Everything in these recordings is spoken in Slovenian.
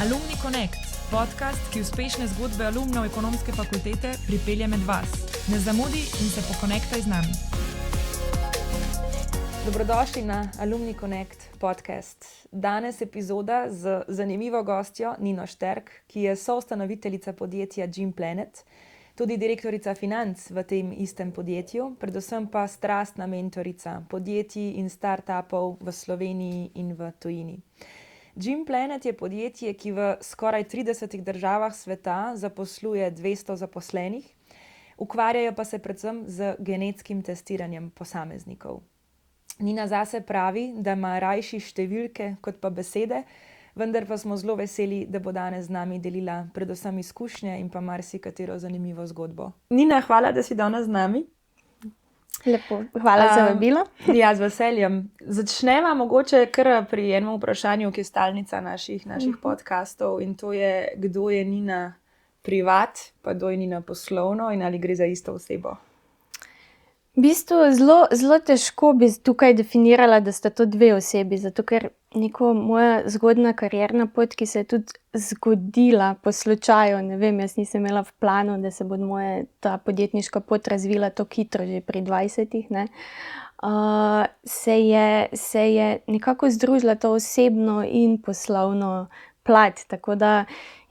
Alumni Connect, podcast, ki uspešne zgodbe alumnov ekonomske fakultete pripelje med vas. Ne zamudi in se pokonektaj z nami. Dobrodošli na Alumni Connect podcast. Danes epizoda z zanimivo gostjo Nino Šterk, ki je soustanoviteljica podjetja Gymplanet, tudi direktorica financ v tem istem podjetju, predvsem pa strastna mentorica podjetij in startupov v Sloveniji in v tujini. Gymplanet je podjetje, ki v skoraj 30 državah sveta zaposluje 200 zaposlenih, ukvarjajo pa se predvsem z genetskim testiranjem posameznikov. Nina zase pravi, da ima rajši številke kot pa besede, vendar pa smo zelo veseli, da bo danes z nami delila predvsem izkušnje in pa marsikatero zanimivo zgodbo. Nina, hvala, da si danes z nami. Lepo, hvala za vabilo. Ja, z veseljem. Začneva mogoče kar pri enem vprašanju, ki je stalnica naših podcastov, in to je, kdo je Nina privat, pa kdo je Nina poslovno in ali gre za isto osebo. V bistvu zelo težko bi tukaj definirala, da sta to dve osebi, zato ker neko moja zgodna karierna pot, ki se je tudi zgodila po slučaju, ne vem, jaz nisem imela v planu, da se bo moja ta podjetniška pot razvila tako hitro, že pri 20-ih, ne. Se je nekako združila to osebno in poslovno plat, tako da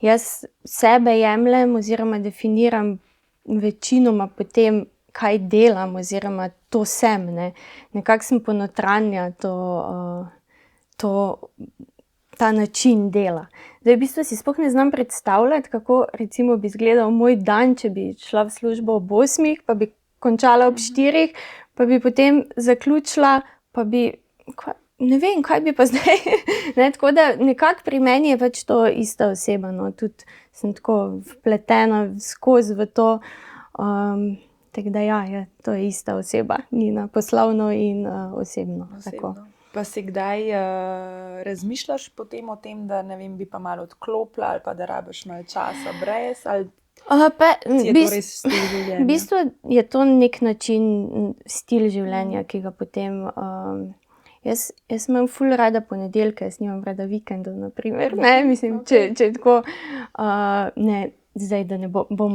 jaz sebe jemljem oziroma definiram večinoma potem, kaj delam oziroma to sem, ne. Nekako sem ponotranja ta način dela. Zdaj, v bistvu si sploh ne znam predstavljati, kako recimo bi izgledal moj dan, če bi šla v službo ob 8, pa bi končala ob 4, pa bi potem zaključila, pa bi, ne vem, kaj bi pa zdaj. Ne, tako da nekako pri meni je pač to ista oseba, no, tudi sem tako vpletena skozi v to, tako da ja, to je ista oseba, Nina, poslovno in osebno. Tako. Pa si kdaj razmišljaš potem o tem, da ne vem, bi pa malo odklopila ali pa da rabiš malo časa brez, ali je to res stil življenja? V bistvu je to nek način, stil življenja, ki ga potem, jaz imam ful rada ponedeljke, jaz nimam rada vikendov, na primer, ne, mislim, če tako, ne, zdaj, da ne bom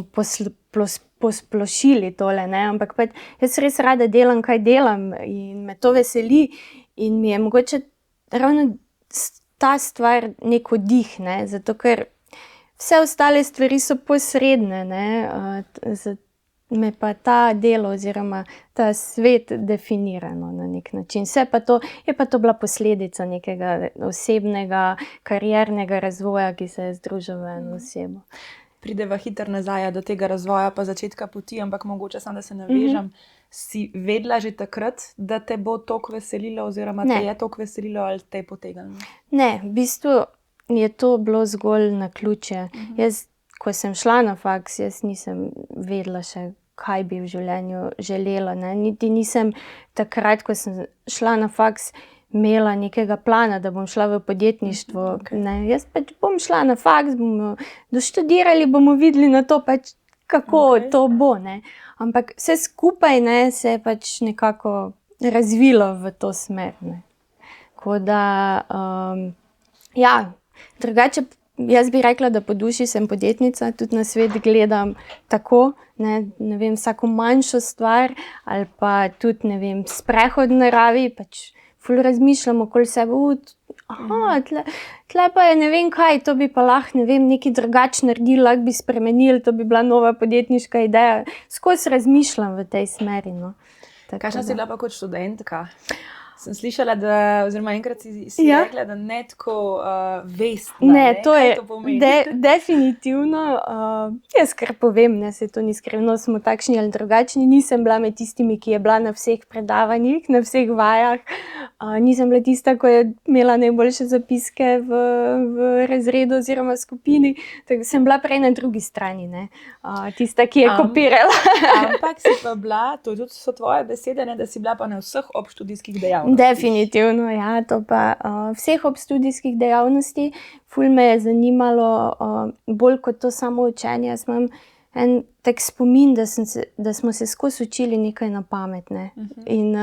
posplošili tole, ne, ampak pač jaz res rada delam, kaj delam in me to veseli in mi je mogoče ravno ta stvar nek oddih, ne, zato ker vse ostale stvari so posredne, ne, me pa ta delo oziroma ta svet definira, no, na nek način. Je pa to bila posledica nekega osebnega, kariernega razvoja, ki se je združil v eno osebo. Prideva hitro nazaj do tega razvoja pa začetka poti, ampak mogoče samo, da se navežem. Si vedela že takrat, da te bo toliko veselilo oziroma te je toliko veselilo ali te je potegnilo? Ne, v bistvu je to bilo zgolj naključje. Jaz, ko sem šla na faks, jaz nisem vedela še, kaj bi v življenju želela, ne. Niti nisem takrat, ko sem šla na faks, imela nekega plana, da bom šla v podjetništvo. Ne, jaz pač bom šla na faks, bomo doštudirali, bomo videli na to pač, kako to bo, ne. Ampak vse skupaj, ne, se je pač nekako razvilo v to smer, ne. Tako da, ja, drugače jaz bi rekla, da po duši sem podjetnica, tudi na svet gledam tako, ne vem, vsako manjšo stvar ali pa tudi, ne vem, sprehod v naravi, pač ful razmišljam okoli sebe, tle pa je ne vem kaj, to bi pa lahko, ne vem, nekaj drugače naredili, lahko bi spremenili, to bi bila nova podjetniška ideja. Skozi razmišljam v tej smeri, no. Kakšna si bila pa kot študentka? Sem slišala, oziroma enkrat si rekla, da ne tako vestna, ne, to je to pomeni? Definitivno, jaz kar povem, ne, saj to ni skrivno, smo takšni ali drugačni, nisem bila med tistimi, ki je bila na vseh predavanjih, na vseh vajah, nisem bila tista, ko je imela najboljše zapiske v razredu oziroma skupini, tako sem bila prej na drugi strani, ne, tista, ki je kopirala. Ampak si pa bila, to so tvoje besede, ne, da si bila pa na vseh obštudijskih dejavnostih. Definitivno, ja, to pa vseh obštudijskih dejavnosti. Ful me je zanimalo, bolj kot to samo učenje. Jaz imam en tak spomin, da smo se skozi učili nekaj na pamet, ne. In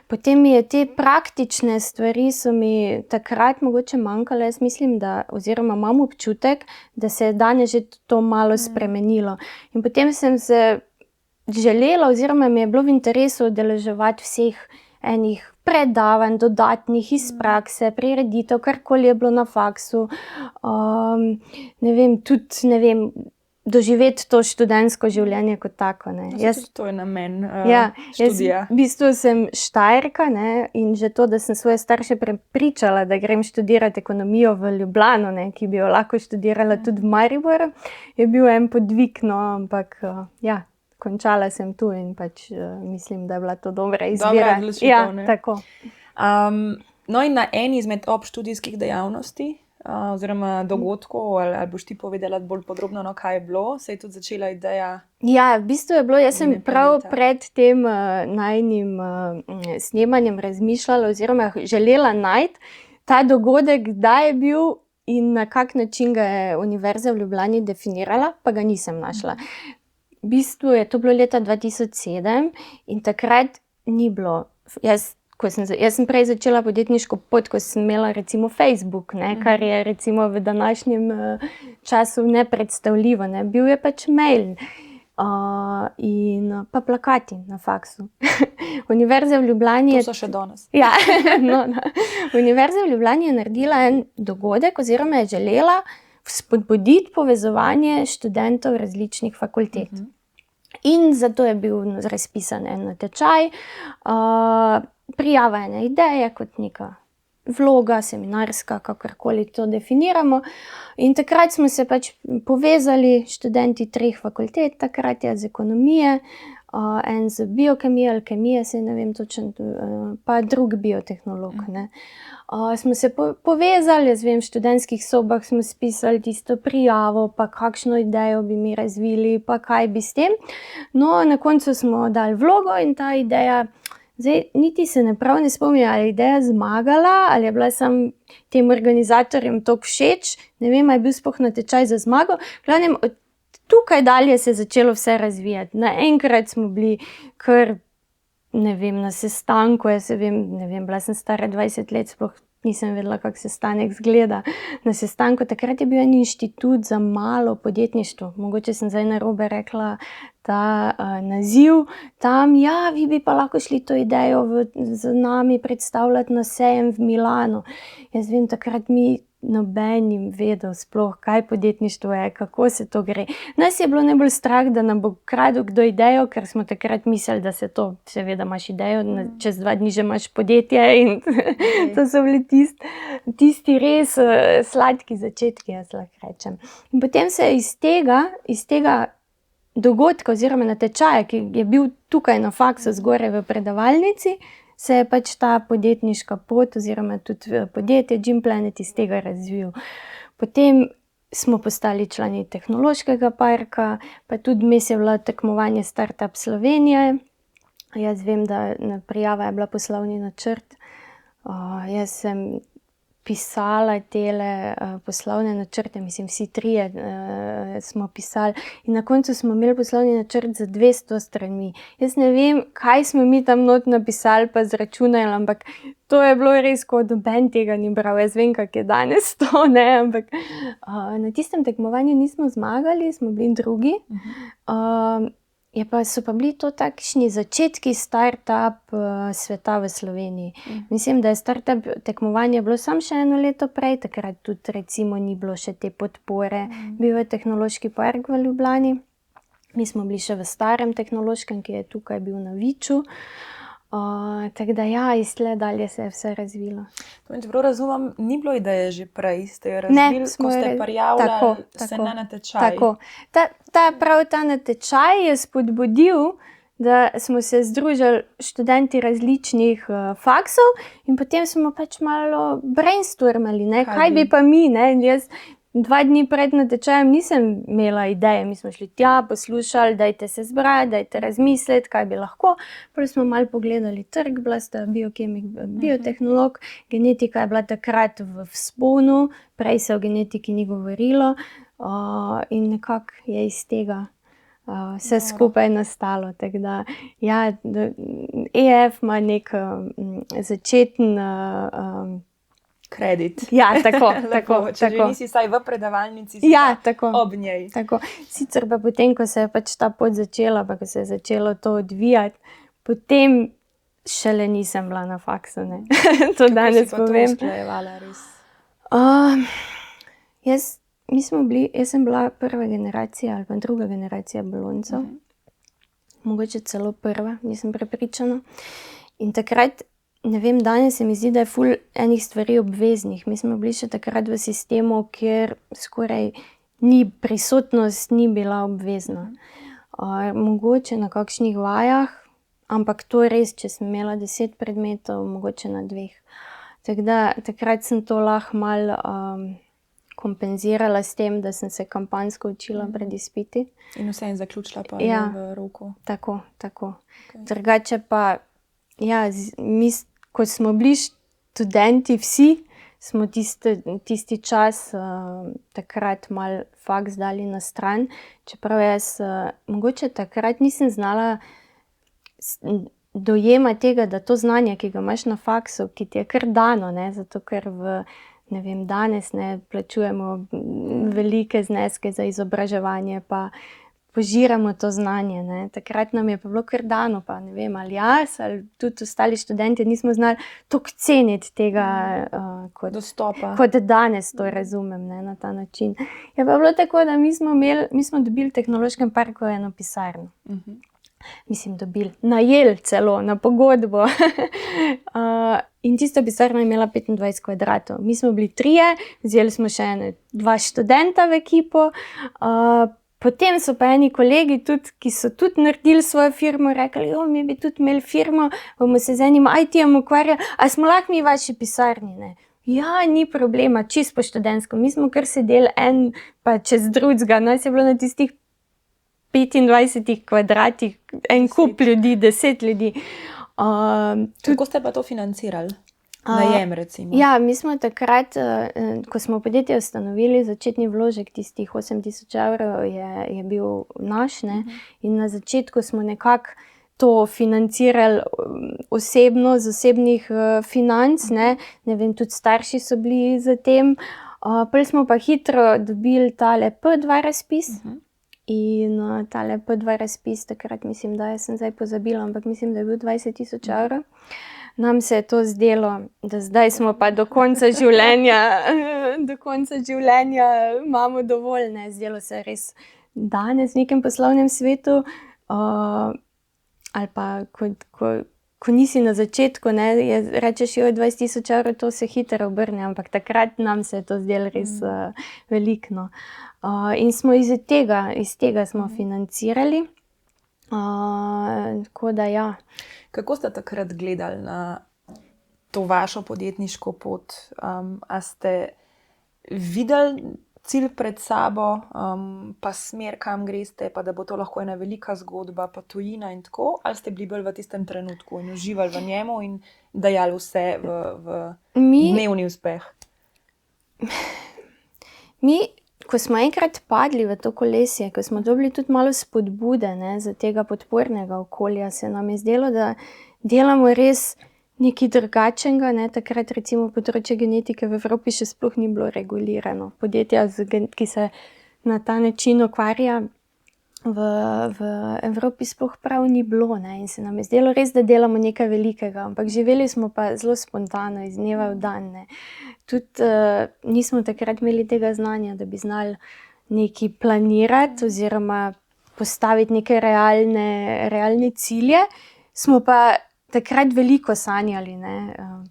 potem mi je te praktične stvari so mi takrat mogoče manjkale, jaz mislim, oziroma imam občutek, da se je danes že to malo spremenilo. In potem sem se želela oziroma mi je bilo v interesu udeleževati vseh enih predavanj, dodatnih iz prakse, prireditev, karkoli je bilo na faksu. Doživeti to študentsko življenje kot tako, ne. To je namen Jaz študija. v bistvu sem Štajerka, ne, in že to, da sem svoje starše prepričala, da grem študirati ekonomijo v Ljubljano, ne, ki bi jo lahko študirala tudi v Mariboru, je bil en podvig, no, ampak končala sem tu in pač mislim, da je bila to dobra izbira. Dobra odločitev, ne. Tako. No in na eni izmed obštudijskih dejavnosti oziroma dogodkov, ali boš ti povedala bolj podrobno, kaj je bilo, se je tudi začela ideja? Ja, v bistvu je bilo, jaz sem prav pred tem najinim snemanjem razmišljala oziroma želela najti ta dogodek, kdaj je bil in na kak način ga je Univerza v Ljubljani definirala, pa ga nisem našla. V bistvu je to bilo leta 2007 in takrat ni bilo. Jaz sem prej začela podjetniško pot, ko sem imela recimo Facebook, ne, kar je recimo v današnjem času nepredstavljivo, ne. Bil je pač mail in pa plakati na faksu. Univerza v Ljubljani To so še danes. Ja, Univerza v Ljubljani je naredila en dogodek oziroma je želela spodbuditi povezovanje študentov različnih fakultet. In zato je bil razpisan en natečaj, prijava ene ideje kot neka vloga, seminarska, kakorkoli to definiramo. In takrat smo se pač povezali študenti 3 fakultet, takrat je z ekonomije, en z biokemije ali kemije, saj ne vem točno, pa drug biotehnolog, ne. Smo se povezali, jaz vem, v študentskih sobah smo spisali tisto prijavo, pa kakšno idejo bi mi razvili, pa kaj bi s tem. No, na koncu smo dali vlogo in ta ideja, zdaj niti se ne spomnim, ali je ideja zmagala, ali je bila samo tem organizatorjem toliko všeč, ne vem, ali je bil sploh natečaj za zmago. V glavnem, od tukaj dalje se je začelo vse razvijati. Naenkrat smo bili kar, ne vem, na sestanku, bila sem stara 20 let, sploh nisem vedela, kako sestanek izgleda. Na sestanku, takrat je bil en inštitut za malo podjetništvo, mogoče sem zdaj narobe rekla ta naziv, tam, vi bi pa lahko šli to idejo z nami predstavljati na sejem v Milano. Jaz vem, takrat mi nobenim vedel sploh, kaj podjetništvo je, kako se to gre. Nas je bilo najbolj strah, da nam bo kradel kdo idejo, ker smo takrat mislili, da se to, seveda imaš idejo, čez 2 dni že imaš podjetje in to so bili tisti res sladki začetki, jaz lahko rečem. In potem se je iz tega dogodka oziroma natečaja, ki je bil tukaj na faksu zgoraj v predavalnici, se je pač ta podjetniška pot oziroma tudi podjetje Gymplanet iz tega razvil. Potem smo postali člani tehnološkega parka, pa tudi vmes je bilo tekmovanje Startup Slovenije. Jaz vem, da prijava je bila poslovni načrt. Jaz sem pisala tele poslovne načrte, mislim, vsi 3 smo pisali. In na koncu smo imeli poslovni načrt za 200 stranmi. Jaz ne vem, kaj smo mi tam not napisali pa zračunali, ampak to je bilo res, kot noben tega ni bral. Jaz vem, kako je danes to, ne, ampak na tistem tekmovanju nismo zmagali, smo bili drugi. So pa bili to takšni začetki startup sveta v Sloveniji. Mislim, da je startup tekmovanje bilo samo še 1 leto prej, takrat tudi recimo ni bilo še te podpore. Bil je tehnološki park v Ljubljani, mi smo bili še v starem tehnološkem, ki je tukaj bil na Viču. Tako da iz tle dalje se je vse razvilo. Če prav razumem, ni bilo ideje že prej, ste jo razvili, ko ste prijavljali se na natečaj. Tako. Prav ta natečaj je spodbudil, da smo se združili študenti različnih faksov in potem smo pač malo brainstormali, ne, kaj bi pa mi, ne. Jaz 2 dni pred natečajem nisem imela ideje, mi smo šli tja, poslušali, dajte se zbrati, dajte razmisliti, kaj bi lahko. Potem smo malo pogledali trg, bila sta biokemik, biotehnolog, genetika je bila takrat v vzponu, prej se o genetiki ni govorilo in nekako je iz tega vse skupaj nastalo. Tako da, ja, EF ima nek začeten kredit. Ja, tako. Če že nisi vsaj v predavalnici, si Ja, tako. ob njej. Tako. Sicer pa potem, ko se je pač ta pot začela, pa ko se je začelo to odvijati, potem šele nisem bila na faksu, ne. To danes Kako si pa to povem. usklajevala res? Jaz sem bila prva generacija ali pa druga generacija Bolonjcev. Mogoče celo prva, nisem prepričana. In takrat, ne vem, danes se mi zdi, da je ful enih stvari obveznih. Mi smo bili še takrat v sistemu, kjer skoraj prisotnost ni bila obvezna. Mogoče na kakšnih vajah, ampak to res, če sem imela 10 predmetov, mogoče na 2. Tako da takrat sem to lahko malo kompenzirala s tem, da sem se kampanjsko učila pred izpiti. In vseeno zaključila pa Ja. v roku. Tako. Drugače pa, ja, ko smo bili študenti vsi, smo tisti čas takrat malo faks dali na stran. Čeprav jaz mogoče takrat nisem znala dojemati tega, da to znanje, ki ga imaš na faksu, ki ti je kar dano, ne, zato ker ne vem, danes ne plačujemo velike zneske za izobraževanje, pa požiramo to znanje, ne. Takrat nam je pa bilo kar dano, pa ne vem, ali jaz ali tudi ostali študenti nismo znali toliko ceniti tega Dostopa. kot danes to razumem, ne, na ta način. Je pa bilo tako, da mi smo dobili v Tehnološkem parku eno pisarno. Mislim, najeli celo na pogodbo. In tisto pisarno je imela 25 kvadratov. Mi smo bili 3, vzeli smo še 2 študenta v ekipo. Potem so pa eni kolegi tudi, ki so tudi naredili svojo firmo, rekli, mi bi tudi imeli firmo, bomo se z enim IT-jem ukvarjali, a smo lahko mi v vaši pisarni, ne? Ja, ni problema, čisto po študentsko. Mi smo kar sedeli en pa čez drugega, nas je bilo na tistih 25 kvadratih, en kup ljudi, 10 ljudi. Kako ste pa to financirali? Najem, recimo. Ja, mi smo takrat, ko smo podjetje ustanovili, začetni vložek tistih 8,000 evrov je bil naš, ne. In na začetku smo nekako to financirali osebno, z osebnih financ, ne. Ne vem, tudi starši so bili za tem. Pol smo pa hitro dobili tale P2 razpis. In tale P2 razpis, takrat mislim, da jaz sem zdaj pozabila, ampak mislim, da je bil 20,000 evrov. Nam se je to zdelo, da zdaj smo pa do konca življenja imamo dovolj, ne. Zdelo se je res danes v nekem poslovnem svetu, ali pa ko nisi na začetku, ne, rečeš, 20,000 evrov, to se hitro obrne, ampak takrat nam se je to zdelo res veliko, no. In smo iz tega smo financirali. Tako da, ja. Kako ste takrat gledali na to vašo podjetniško pot? A ste videli cilj pred sabo, pa smer, kam greste, pa da bo to lahko ena velika zgodba, pa tujina in tako? Ali ste bili bolj v tistem trenutku in uživali v njemu in dajali vse v dnevni uspeh? Ko smo enkrat padli v to kolesje, ko smo dobili tudi malo spodbude, ne, za tega podpornega okolja, se nam je zdelo, da delamo res nekaj drugačnega, ne. Takrat recimo področje genetike v Evropi še sploh ni bilo regulirano. Podjetja, ki se na ta način ukvarja, v Evropi sploh prav ni bilo, ne. In se nam je zdelo res, da delamo nekaj velikega, ampak živeli smo pa zelo spontano, iz dneva v dan, ne. Tudi nismo takrat imeli tega znanja, da bi znali nekaj planirati oziroma postaviti neke realne cilje. Smo pa takrat veliko sanjali, ne.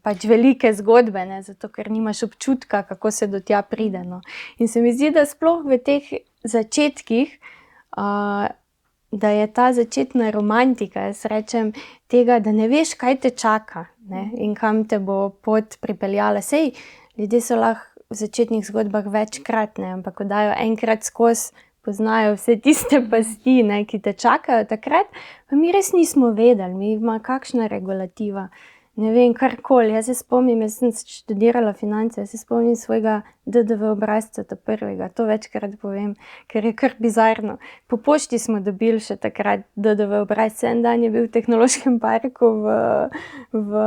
Pač velike zgodbe, ne, zato ker nimaš občutka, kako se do tja pride, no. In se mi zdi, da sploh v teh začetkih, da je ta začetna romantika, jaz rečem, tega, da ne veš, kaj te čaka, ne, in kam te bo pot pripeljala. Saj ljudje so lahko v začetnih zgodbah večkrat, ne, ampak ko dajo enkrat skozi, poznajo vse tiste pasti, ne, ki te čakajo takrat, pa mi res nismo vedeli, kakšna regulativa ne vem, karkoli. Jaz se spomnim, jaz sem študirala finance, jaz se spomnim svojega DDV obrazca, prvega, to večkrat povem, ker je kar bizarno. Po pošti smo dobili še takrat DDV obrazce, en dan je bil v Tehnološkem parku v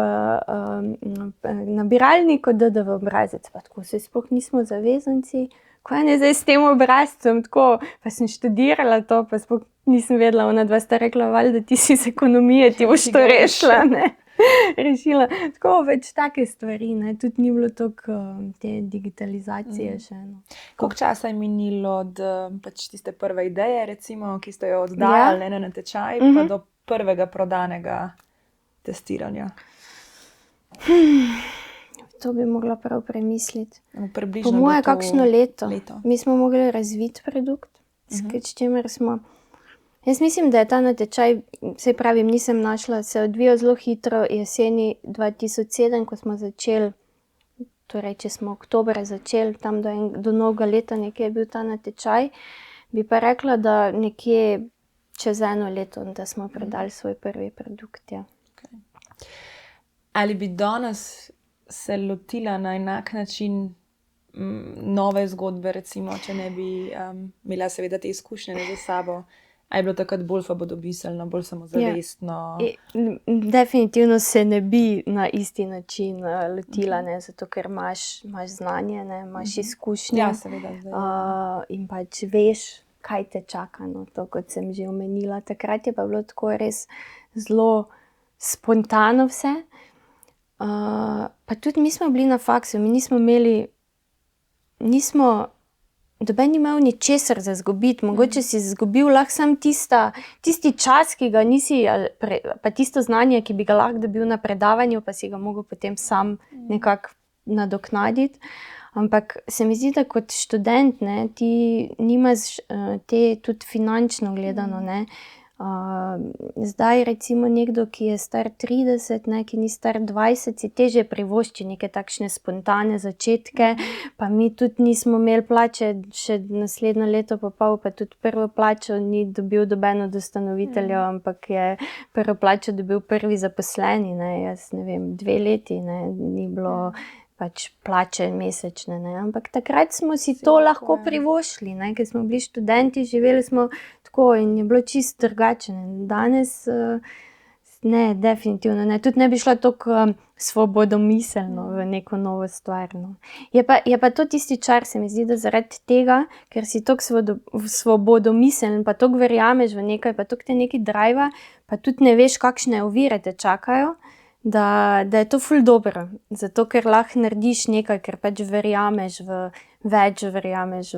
nabiralniku DDV obrazec, pa tako se sploh nismo zavezanci. Kaj je zdaj s tem obrazcem, tako, pa sem študirala to, pa sploh nisem vedela, ona dva sta rekla, valjda ti si iz ekonomije, ti boš to rešila, ne. Rešila. Tako več take stvari, ne. Tudi ni bilo toliko te digitalizacije še. No. Koliko časa je minilo od pač tiste prve ideje, recimo, ki ste jo oddajali na natečaj, pa do prvega prodanega testiranja? To bi mogla prav premisliti. Približno po moje kakšno leto. leto. Mi smo mogli razviti produkt, s čimer smo... Jaz mislim, da je ta natečaj, saj pravim, nisem našla, se odvijal zelo hitro jeseni 2007, ko smo začeli, torej, če smo oktobra začeli, tam do novega leta nekje je bil ta natečaj, bi pa rekla, da nekje čez 1 leto, da smo prodali svoj prvi produkt, ja. Okay. Ali bi danes se lotila na enak način nove zgodbe, recimo, če ne bi imela seveda te izkušnje za sabo? A je bilo takrat bolj svobodomiselno, bolj samozavestno? Ja. Definitivno se ne bi na isti način lotila, ne, zato ker imaš znanje, ne, imaš izkušnje. Ja, seveda. In pač veš, kaj te čaka, no, to, kot sem že omenila. Takrat je pa bilo tako res zelo spontano vse. Pa tudi mi smo bili na faksu, mi nismo imeli, noben ni imel ničesar za izgubiti, mogoče si izgubil lahko samo tisti čas, ki ga nisi, pa tisto znanje, ki bi ga lahko dobil na predavanju, pa si ga mogel potem sam nekako nadoknaditi. Ampak se mi zdi, da kot študent, ne, ti nimaš te tudi finančno gledano, ne. Zdaj recimo nekdo, ki je star 30, ne, ki ni star 20, si težje privošči neke takšne spontane začetke, pa mi tudi nismo imeli plače, še naslednje leto pa pol, pa tudi prvo plačo ni dobil noben od ustanoviteljev, ampak je prvo plačo dobil prvi zaposleni, ne, jaz ne vem, 2 leti, ne, ni bilo pač plače mesečne, ne, ampak takrat smo si to lahko privoščili, ne, ker smo bili študenti, živeli smo tako in je bilo čisto drugače, ne. Danes ne, definitivno ne, tudi ne bi šla toliko svobodomiselno v neko novo stvar, no. Je pa to tisti čar, se mi zdi, da zaradi tega, ker si toliko svobodomiseln, pa toliko verjameš v nekaj, pa toliko te nekaj driva, pa tudi ne veš, kakšne ovire te čakajo, da je to ful dobro, zato ker lahko narediš nekaj, ker pač verjameš verjameš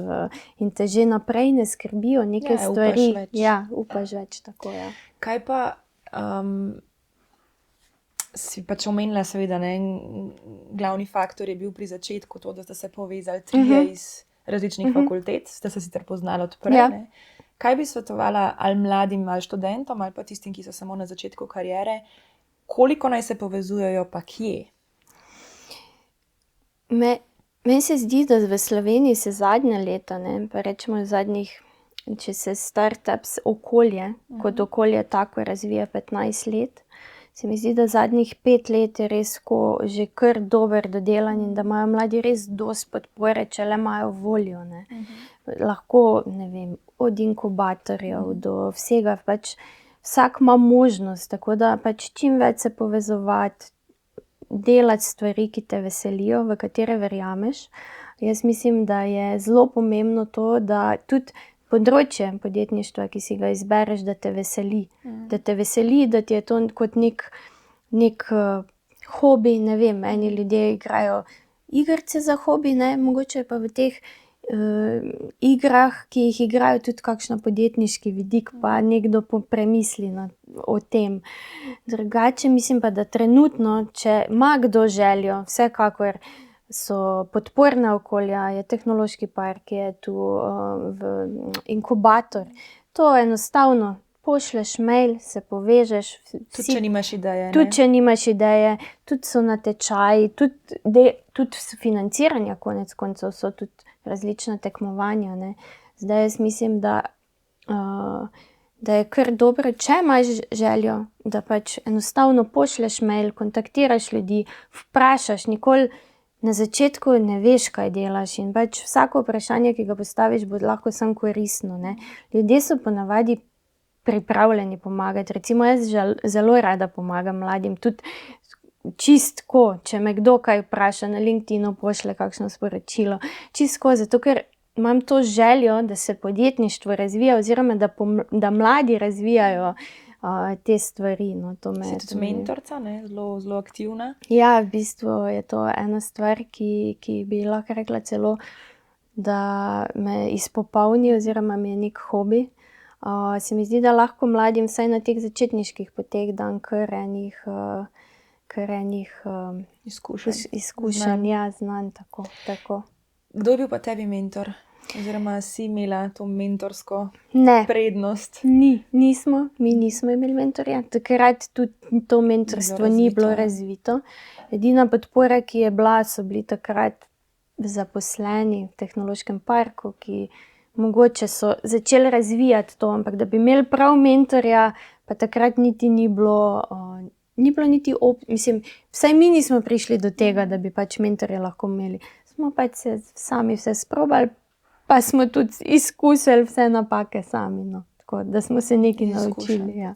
in te že naprej ne skrbijo neke stvari. Upaš več. Ja, upaš več, tako, ja. Kaj pa si pač omenila, seveda, ne, glavni faktor je bil pri začetku to, da ste se povezali trije iz različnih fakultet, ste se sicer poznali od prej, ne. Kaj bi svetovala ali mladim, ali študentom, ali pa tistim, ki so samo na začetku kariere, koliko naj se povezujejo, pa kje? Meni se zdi, da v Sloveniji se zadnja leta, ne, pa rečemo zadnjih, če se startups okolje, kot okolje tako razvija 15 let, se mi zdi, da zadnjih 5 let je res že kar dober dodelan in da imajo mladi res dosti podpore, če le imajo voljo, ne. Lahko, ne vem, od inkubatorjev do vsega, pač vsak ima možnost, tako da pač čim več se povezovati, delati stvari, ki te veselijo, v katere verjameš. Jaz mislim, da je zelo pomembno to, da tudi področje podjetništva, ki si ga izbereš, da te veseli. Da te veseli, da ti je to kot nek hobi, ne vem, eni ljudje igrajo igrice za hobi, ne, mogoče pa v teh igrah, ki jih igrajo, tudi kakšen podjetniški vidik, pa nekdo premisli o tem. Drugače mislim pa, da trenutno, če ima kdo željo, vsekakor so podporna okolja, je Tehnološki park, je tu inkubator. To enostavno pošlješ mail, se povežeš. Tudi če nimaš ideje, ne? Tudi če nimaš ideje, tudi so natečaji, tudi financiranja konec koncev so tudi različna tekmovanja, ne. Zdaj jaz mislim, da da je kar dobro, če imaš željo, da pač enostavno pošlješ mail, kontaktiraš ljudi, vprašaš, nikoli na začetku ne veš, kaj delaš in pač vsako vprašanje, ki ga postaviš, bo lahko samo koristno, ne. Ljudje so ponavadi pripravljeni pomagati, recimo jaz zelo rada pomagam mladim, tudi čistko, če me kdo kaj vpraša na LinkedInu, pošlje kakšno sporočilo, čistko, zato ker imam to željo, da se podjetništvo razvija oziroma da mladi razvijajo te stvari. No, Si tudi mentorca, ne? Zelo, zelo aktivna. Ja, v bistvu je to ena stvar, ki bi lahko rekla celo, da me izpopolni oziroma mi je nek hobi. Se mi zdi, da lahko mladim vsaj na teh začetniških poteh dam kar enih izkušenj, ja, znanj, tako. Kdo je bil pa tebi mentor? Oziroma si imela to mentorsko prednost? Mi nismo imeli mentorja. Takrat tudi to mentorstvo ni bilo razvito. Edina podpora, ki je bila, so bili takrat zaposleni v tehnološkem parku, ki mogoče so začeli razvijati to, ampak da bi imeli prav mentorja, pa takrat niti ni bilo niti mislim, vsaj mi nismo prišli do tega, da bi pač mentorja lahko imeli. Smo pač se sami vse sprobali, pa smo tudi izkusili vse napake sami, no. Tako, da smo se nekaj naučili, ja.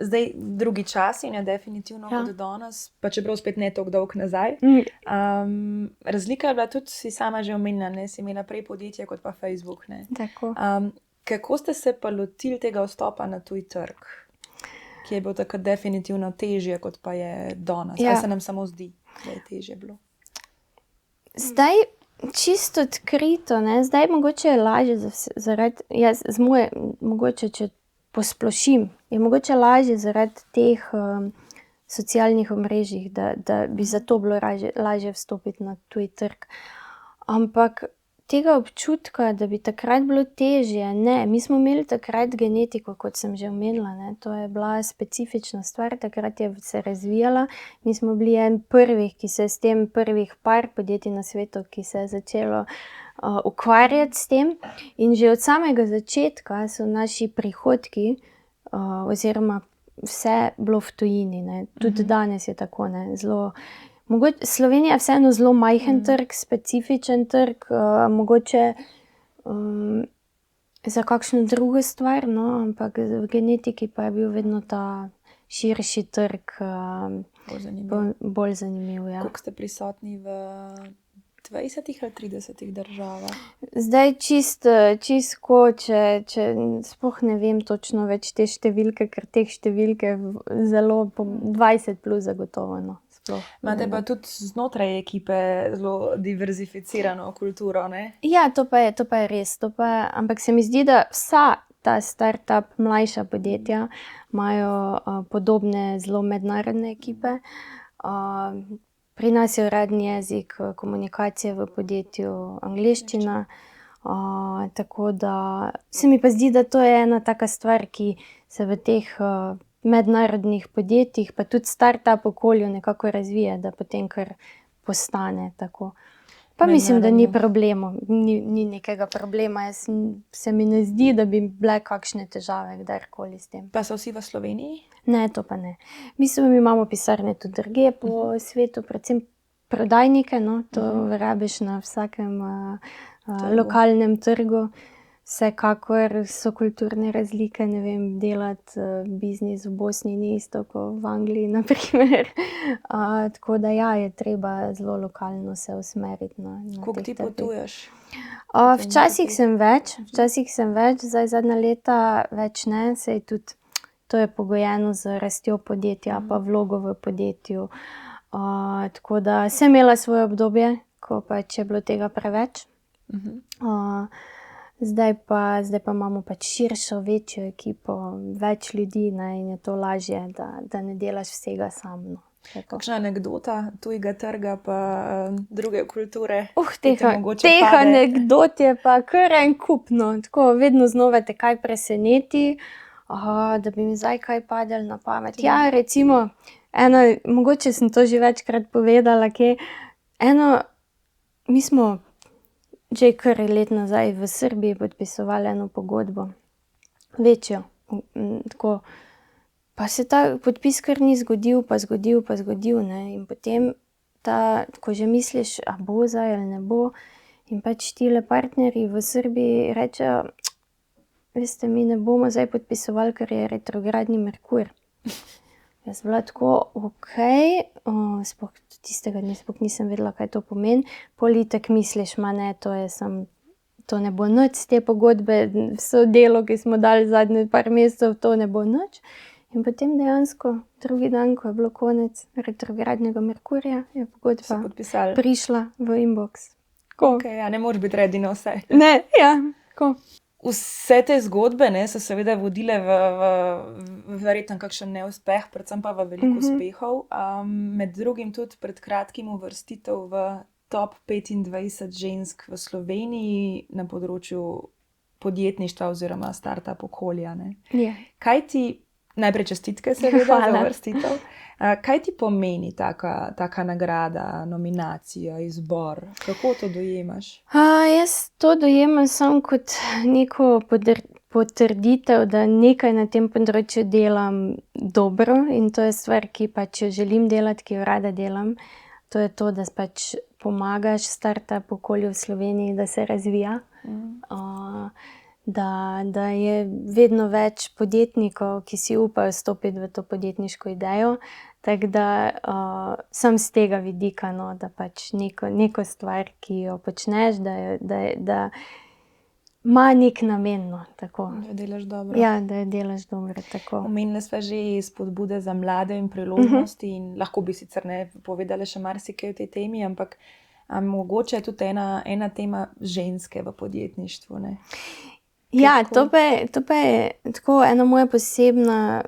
Zdaj, drugi čas in je definitivno kot danes, pa čeprav spet ne toliko dolgo nazaj. Razlika je bila tudi, si sama že omenila, ne, si imela prej podjetje kot pa Facebook, ne. Tako. Kako ste se pa lotili tega vstopa na tuj trg, ki je bil takrat definitivno težje, kot pa je danes? Ja. Ali se nam samo zdi, da je težje bilo? Zdaj, čisto odkrito, ne, zdaj mogoče je lažje zaradi, mogoče če posplošim, je mogoče lažje zaradi teh socialnih omrežij, da bi zato bilo lažje vstopiti na tuj trg. Ampak tega občutka, da bi takrat bilo težje, ne. Mi smo imeli takrat genetiko, kot sem že omenila, ne. To je bila specifična stvar, takrat je se razvijala. Mi smo bili en prvih, ki se je s tem, prvih par podjetij na svetu, ki se je začelo ukvarjati s tem. In že od samega začetka so naši prihodki oziroma vse bilo v tujini, ne. Tudi danes je tako, ne. Slovenija je vseeno zelo majhen trg, specifičen trg, mogoče za kakšno drugo stvar, no, ampak v genetiki pa je bil vedno ta širši trg bolj zanimiv, ja. Koliko ste prisotni v 20 ali 30 državah? Zdaj čisto, če sploh ne vem točno več te številke, ker teh številke zelo 20 plus zagotovo, no. Imate pa tudi znotraj ekipe zelo diverzificirano kulturo, ne? Ja, to pa je res. Ampak se mi zdi, da vsa ta startup, mlajša podjetja imajo podobne zelo mednarodne ekipe. Pri nas je uradni jezik komunikacije v podjetju angleščina. Tako da se mi pa zdi, da to je ena taka stvar, ki se v teh mednarodnih podjetjih, pa tudi startup okolju nekako razvije, da potem kar postane tako. Pa mislim, da ni problemov, ni nekega problema. Se mi ne zdi, da bi bile kakšne težave kdajkoli s tem. Pa so vsi v Sloveniji? Ne, to pa ne. Mi imamo pisarne tudi drugje po svetu, predvsem prodajnike, no, to rabiš na vsakem lokalnem trgu. Vsekakor so kulturne razlike, ne vem, delati biznis v Bosni ni isto kot v Angliji, na primer. Tako da ja, je treba zelo lokalno se usmeriti na teh trgih. Koliko ti potuješ? Včasih sem več, zdaj zadnja leta več ne, saj tudi to je pogojeno z rastjo podjetja, pa vlogo v podjetju. Tako da sem imela svoje obdobje, ko pač je bilo tega preveč. Zdaj pa imamo pač širšo, večjo ekipo, več ljudi, ne, in je to lažje, da ne delaš vsega sam, no. Kakšna anekdota tujega trga pa druge kulture? Teh anekdot je pa kar en kup, no. Tako vedno znova te kaj preseneti, da bi mi zdaj kaj padlo na pamet. Ja, recimo, mogoče sem to že večkrat povedala, mi smo že kar let nazaj v Srbiji podpisovali eno pogodbo, večjo, tako, pa se ta podpis kar ni zgodil, pa zgodil, ne, in potem ko že misliš, a bo zdaj ali ne bo, in pač tile partnerji v Srbiji rečejo, veste, mi ne bomo zdaj podpisovali, ker je retrogradni Merkur. Jaz bila tako, okej, sploh tistega dne sploh nisem vedela, kaj to pomeni. Pol itak misliš, ma ne, to ne bo nič z te pogodbe, vso delo, ki smo dali zadnje par mesecev, to ne bo nič. In potem dejansko, drugi dan, ko je bilo konec retrogradnega Merkurja, je pogodba prišla v inbox. Okay, ja, ne moreš biti ready na vse. Ne, ja, tako. Vse te zgodbe, ne, so seveda vodile v verjetno kakšen neuspeh, predvsem pa v veliko uspehov. Med drugim tudi pred kratkim uvrstitev v top 25 žensk v Sloveniji na področju podjetništva oziroma startup okolja. Ne. Ja. Kaj ti, najprej čestitke seveda za uvrstitev, kaj ti pomeni taka nagrada, nominacija, izbor? Kako to dojemaš? Jaz to dojemam samo kot neko potrditev, da nekaj na tem področju delam dobro in to je stvar, ki pač jo želim delati, ki jo rada delam. To je to, da pač pomagaš startup okolju v Sloveniji, da se razvija. Da je vedno več podjetnikov, ki si upajo stopiti v to podjetniško idejo. Tako da sem z tega vidika, no, da pač neko stvar, ki jo počneš, da ima nek namen, no, tako. Da jo delaš dobro. Ja, da jo delaš dobro, tako. Omenili sva že spodbude za mlade in priložnosti in lahko bi sicer ne povedali še marsikaj o tej temi, ampak mogoče je tudi ena tema ženske v podjetništvu, ne? Ja, to pa je tako ena moja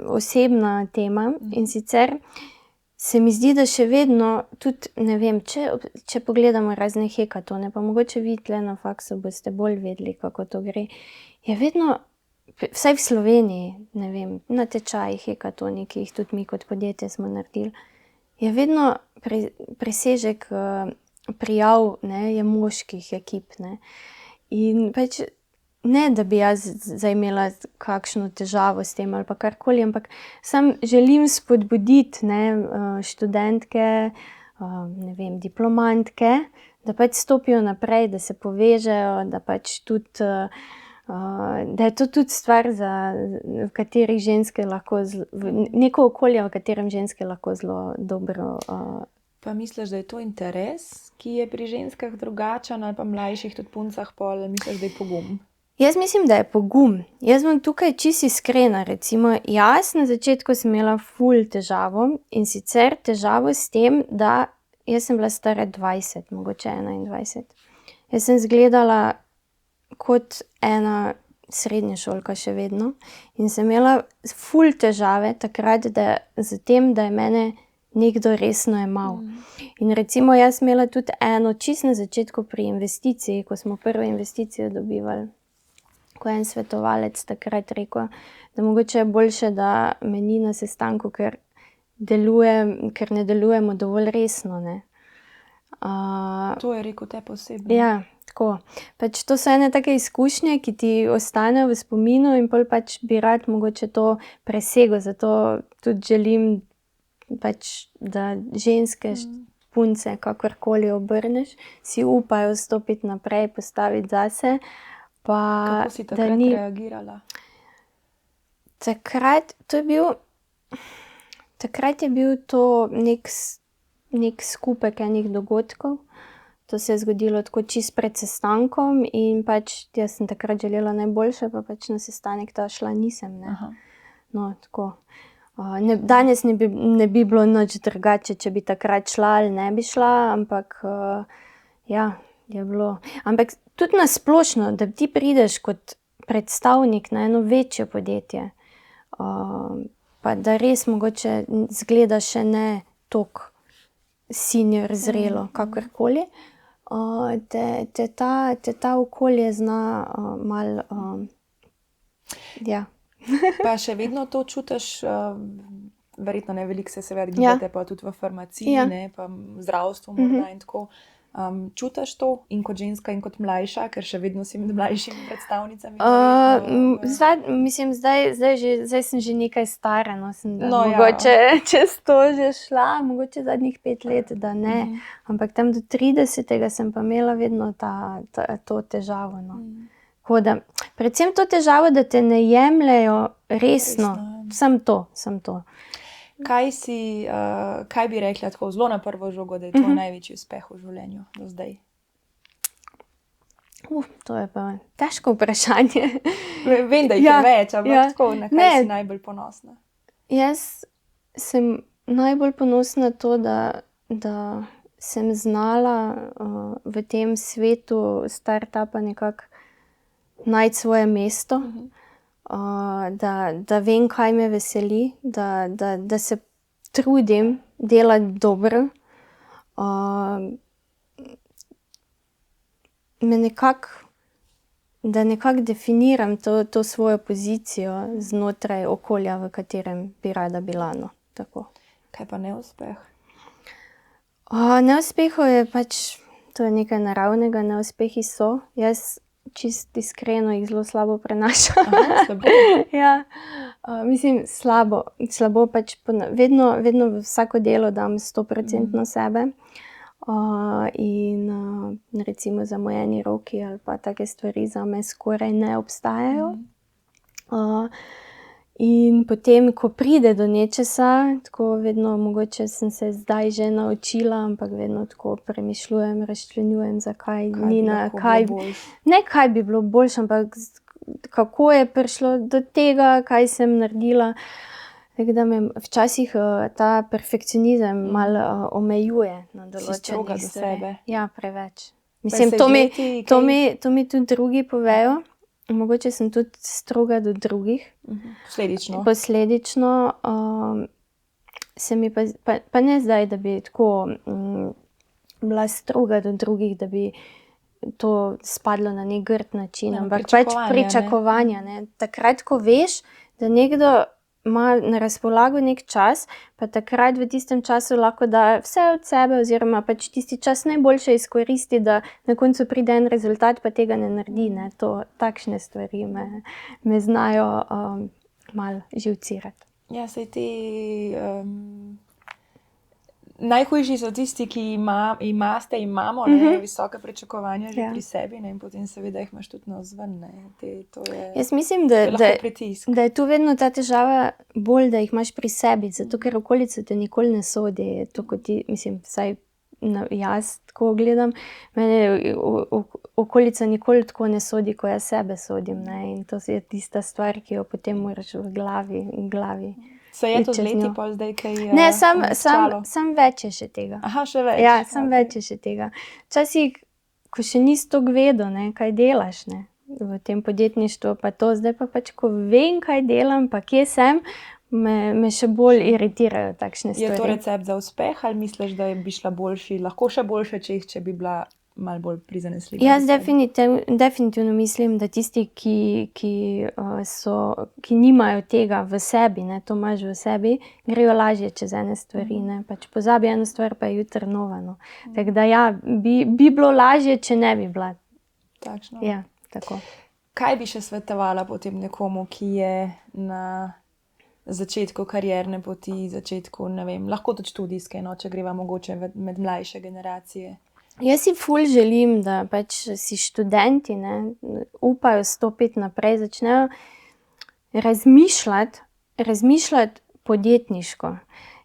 osebna tema in sicer se mi zdi, da še vedno tudi, ne vem, če pogledamo razne hekatone, pa mogoče vi tle na faksu boste bolj vedeli, kako to gre, je vedno, vsaj v Sloveniji, ne vem, na tečajih hekatoni, ki jih tudi mi kot podjetje smo naredili, je vedno presežek prijav, ne, je moških ekip, ne. In pač ne, da bi jaz zdaj imela kakšno težavo s tem ali pa karkoli, ampak samo želim spodbuditi, ne, študentke, ne vem, diplomantke, da pač stopijo naprej, da se povežejo, da pač tudi, da je to tudi stvar, v kateri ženske lahko, neko okolje, v katerem ženske lahko zelo dobro. Pa misliš, da je to interes, ki je pri ženskah drugačen ali pa mlajših tudi puncah pol, misliš, da je pogum? Jaz mislim, da je pogum. Jaz bom tukaj čisto iskrena, recimo jaz na začetku sem imela ful težavo in sicer težavo s tem, da jaz sem bila stara 20, mogoče 21. Jaz sem izgledala kot ena srednješolka še vedno in sem imela ful težave takrat, z tem, da je mene nekdo resno jemal. In recimo jaz sem imela tudi eno čisto na začetku pri investiciji, ko smo prvo investicijo dobivali. Ko je en svetovalec takrat rekel, da mogoče je boljše, da me ni na sestanku, ker ne delujemo dovolj resno, ne. To je rekel tebi osebno? Ja, tako. Pač to so ene take izkušnje, ki ti ostanejo v spominu in pol pač bi rad mogoče to presegel, zato tudi želim pač, da ženske, punce, kakorkoli obrneš, si upajo stopiti naprej, postaviti zase. Kako si takrat reagirala? Takrat je bil to nek skupek enih dogodkov. To se je zgodilo tako čisto pred sestankom in pač jaz sem takrat želela najboljše, pa pač na sestanek ta šla nisem, ne. No, tako. Danes ne bi bilo nič drugače, če bi takrat šla ali ne bi šla, ampak ja, je bilo. Ampak tudi na splošno, da ti prideš kot predstavnik na eno večje podjetje, pa da res mogoče izgleda še ne toliko senior, zrelo, kakorkoli, te ta okolje zna malo, ja. Pa še vedno to čutiš, verjetno ne, veliko se seveda gibate pa tudi v farmaciji, ne, pa v zdravstvu morda in tako. Čutiš to in kot ženska in kot mlajša, ker še vedno si med mlajšimi predstavnicami? Zdaj sem že nekaj stara, no, mogoče čez to že šla, mogoče zadnjih 5 let, da ne, ampak tam do 30. sem pa imela vedno to težavo. No. Da, predvsem to težavo, da te ne jemljejo resno. Sem to. Kaj bi rekla tako zelo na prvo žogo, da je tvoj največji uspeh v življenju do zdaj? To je pa težko vprašanje. Vem, da jih je več, ampak tako, na kaj si najbolj ponosna? Jaz sem najbolj ponosna to, da sem znala v tem svetu startupa nekako najti svoje mesto. Da vem, kaj me veseli, da se trudim delati dobro. Da nekako definiram to svojo pozicijo znotraj okolja, v katerem bi rada bila. No, tako. Kaj pa neuspeh? Neuspehov je to je nekaj naravnega, neuspehi so. Jaz čisto iskreno jih zelo slabo prenašam. Slabo? Ja, mislim slabo, vedno v vsako delo dam 100% sebe. In recimo zamujeni roki ali pa take stvari zame skoraj ne obstajajo. In potem, ko pride do nečesa, tako vedno, mogoče sem se zdaj že naučila, ampak vedno tako premišljujem, razčlenjujem, zakaj kaj bi bilo boljše, ampak kako je prišlo do tega, kaj sem naredila. Tako da me včasih ta perfekcionizem malo omejuje na določenih Si stroga do sebe. Ja, preveč. Mislim, to mi tudi drugi povejo. Mogoče sem tudi stroga do drugih. Posledično se mi pa ne zdaj, da bi tako bila stroga do drugih, da bi to spadlo na nek grd način, ampak pričakovanja. Ne. Takrat, ko veš, da nekdo ima na razpolago nek čas, pa takrat v tistem času lahko da vse od sebe oziroma tisti čas najboljše izkoristi, da na koncu pride en rezultat, pa tega ne naredi. Ne. Takšne stvari me znajo malo živcirati. Ja, saj najhujši so tisti, ki imamo visoke pričakovanja že pri sebi, ne, in potem seveda jih imaš tudi navzven. Jaz mislim, da je tu vedno ta težava bolj, da jih imaš pri sebi, zato ker okolica te nikoli ne sodi. To, kot ti, mislim, vsaj jaz tako gledam, mene okolica nikoli tako ne sodi, ko jaz sebe sodim. Ne, in to je tista stvar, ki jo potem moraš v glavi. Se je to z leti pol zdaj kaj Ne, sam več je še tega. Aha, še več? Ja, sam več je še tega. Včasih, ko še nisi toliko vedel, ne, kaj delaš, ne, v tem podjetništvu, pa to zdaj ko vem, kaj delam, pa kje sem, me še bolj iritirajo takšne stvari. Je to recept za uspeh ali misliš, da bi šla lahko še boljše, če bi bila malo bolj prizanesljiva? Jaz definitivno mislim, da tisti, ki nimajo tega v sebi, ne, to imaš v sebi, grejo lažje čez ene stvari. Ne. Pozabi eno stvar, pa je jutri nova. No. Tako da ja, bi bilo lažje, če ne bi bila. Takšno. Ja, tako. Kaj bi še svetovala potem nekomu, ki je na začetku karierne poti, začetku, ne vem, lahko tudi študijske, no, če greva mogoče med mlajše generacije? Jaz si ful želim, da si študenti, ne, upajo stopiti naprej, začnejo razmišljati podjetniško.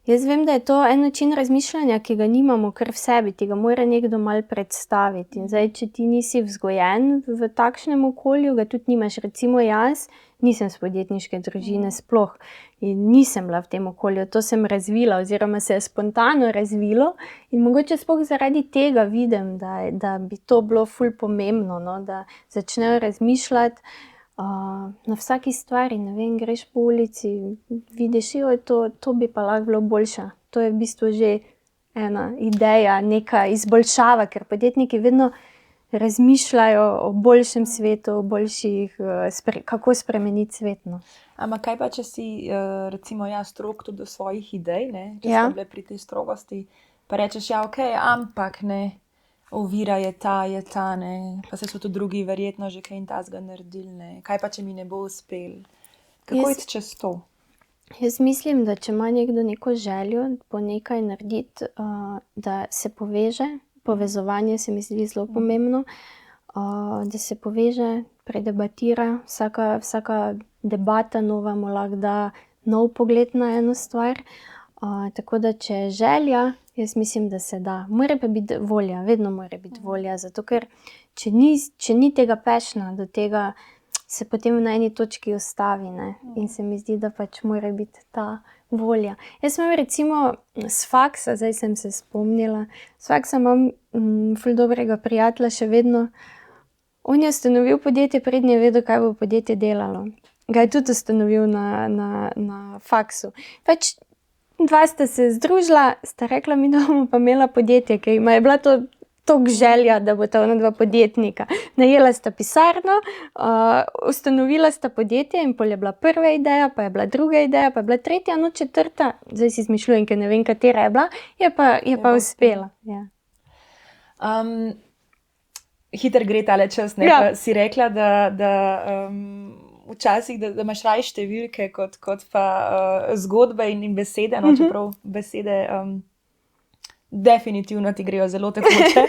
Jaz vem, da je to en način razmišljanja, ki ga nimamo kar v sebi, ti ga mora nekdo malo predstaviti. In zdaj, če ti nisi vzgojen v takšnem okolju, ga tudi nimaš. Recimo jaz nisem s podjetniške družine sploh in nisem bila v tem okolju. To sem razvila oziroma se je spontano razvilo in mogoče sploh zaradi tega vidim, da bi to bilo ful pomembno, no, da začnejo razmišljati na vsaki stvari, ne vem, greš po ulici, vidiš, to bi pa lahko bilo boljše. To je v bistvu že ena ideja, neka izboljšava, ker podjetniki vedno razmišljajo o boljšem svetu, o boljših, kako spremeniti svet. No. Ampak kaj pa, če si recimo strog tudi do svojih idej, ne? Če so bile pri tej strogosti, pa rečeš, ja, okej, ampak ne. ovira je ta, ne, pa se so tudi drugi verjetno že kaj in tazga naredili, ne. Kaj pa, če mi ne bo uspel? Kako iti čez to? Jaz mislim, da če ima nekdo neko željo po nekaj narediti, da se poveže, povezovanje se mi zdi zelo pomembno, da se poveže, predebatira, vsaka debata nova mu lahko da nov pogled na eno stvar. Tako da, če je želja, jaz mislim, da se da. Mora pa biti volja, vedno mora biti volja, zato ker če ni tega passiona do tega, se potem na eni točki ustavi, ne. In se mi zdi, da pač mora biti ta volja. Jaz imam recimo s faksa, zdaj sem se spomnila, s faksa imam ful dobrega prijatelja še vedno. On je ustanovil podjetje, preden je vedel, kaj bo podjetje delalo. Ga je tudi ustanovil na faksu. Pač dva sta se združila, sta rekla, mi bomo pa imela podjetje, ker jima je bila to toliko želja, da bosta onadva podjetnika. Najela sta pisarno, ustanovila sta podjetje in pol je bila prva ideja, pa je bila druga ideja, pa je bila tretja, no četrta, zdaj si izmišljujem, ker ne vem, katera je bila, je pa uspela. Ja. Hiter gre tale čas, ne, Ja. pa si rekla, da včasih, da imaš raje številke kot pa zgodbe in besede, no, čeprav besede definitivno ti grejo zelo tekoče.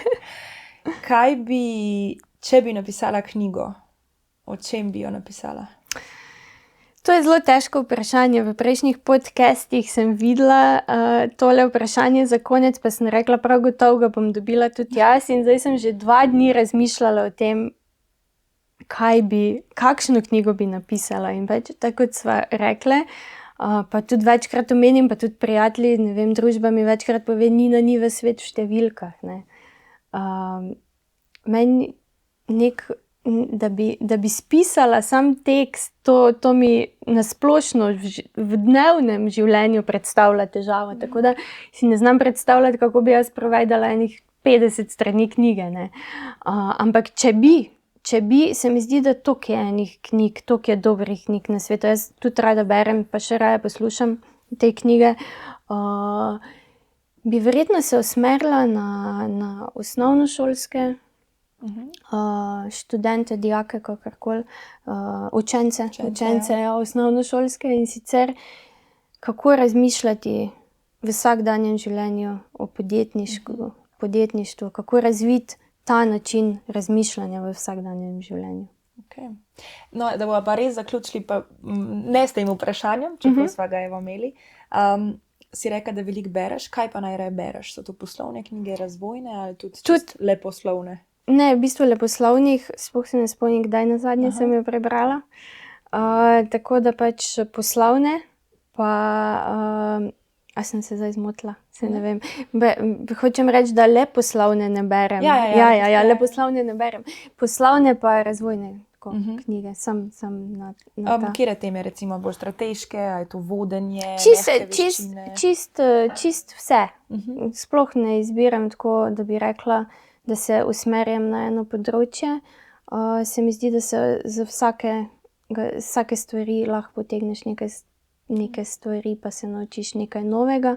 Kaj bi, če bi napisala knjigo, o čem bi jo napisala? To je zelo težko vprašanje. V prejšnjih podcastih sem videla tole vprašanje za konec, pa sem rekla, prav gotovo ga bom dobila tudi jaz in zdaj sem že 2 dni razmišljala o tem, kakšno knjigo bi napisala. In pač, tako kot sva rekle, pa tudi večkrat omenim, pa tudi prijatelji, ne vem, družba mi večkrat pove, Nina ni v svet v številkah, ne. Meni da bi spisala sam tekst, to mi na splošno v dnevnem življenju predstavlja težavo, tako da si ne znam predstavljati, kako bi jaz povedala enih 50 strani knjige, ne. Ampak če bi, se mi zdi, da toliko je enih knjig, toliko je dobrih knjig na svetu. Jaz tudi rada berem, pa še raje poslušam te knjige. Bi verjetno se usmerila na osnovnošolske študente, dijake, kakorkoli, učence, ja, osnovnošolske, in sicer kako razmišljati v vsakdanjem življenju o podjetništvu, kako razviti ta način razmišljanja v vsakdanjem življenju. Okay. No, da bomo pa res zaključili, pa ne s tem vprašanjem, čeprav sva ga evo imeli. Si rekla, da veliko bereš, kaj pa najraje bereš? So to poslovne knjige, razvojne ali tudi leposlovne? Ne, v bistvu leposlovnih, sploh se ne spomnim, kdaj nazadnje sem jo prebrala. Tako da pač poslovne, pa a sem se zdaj zmotila? Se ne vem. Hočem reči, da leposlovne ne berem. Ja, leposlovne ne berem. Poslovne pa razvojne knjige, sem na ta. Katere teme, recimo bolj strateške, ali je to vodenje, Čist vse. Sploh ne izbiram tako, da bi rekla, da se usmerjam na eno področje. Se mi zdi, da se z vsake stvari lahko potegneš neke stvari, pa se naučiš nekaj novega.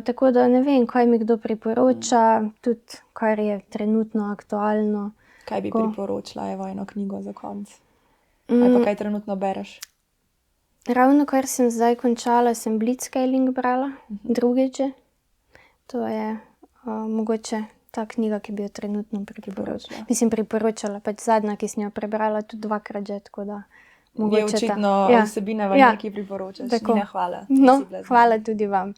Tako da ne vem, kaj mi kdo priporoča, tudi kar je trenutno aktualno. Kaj bi priporočila, evo, eno knjigo za konec? Ali pa kaj trenutno bereš? Ravno kar sem zdaj končala, sem Blitzscaling brala, drugič. To je mogoče ta knjiga, ki bi jo trenutno priporočala. Mislim, priporočala, pač zadnja, ki sem jo prebrala tudi 2-krat že, tako da mogoče je očitno vsebina, ki priporočaš. Nina, hvala. No, hvala tudi vam.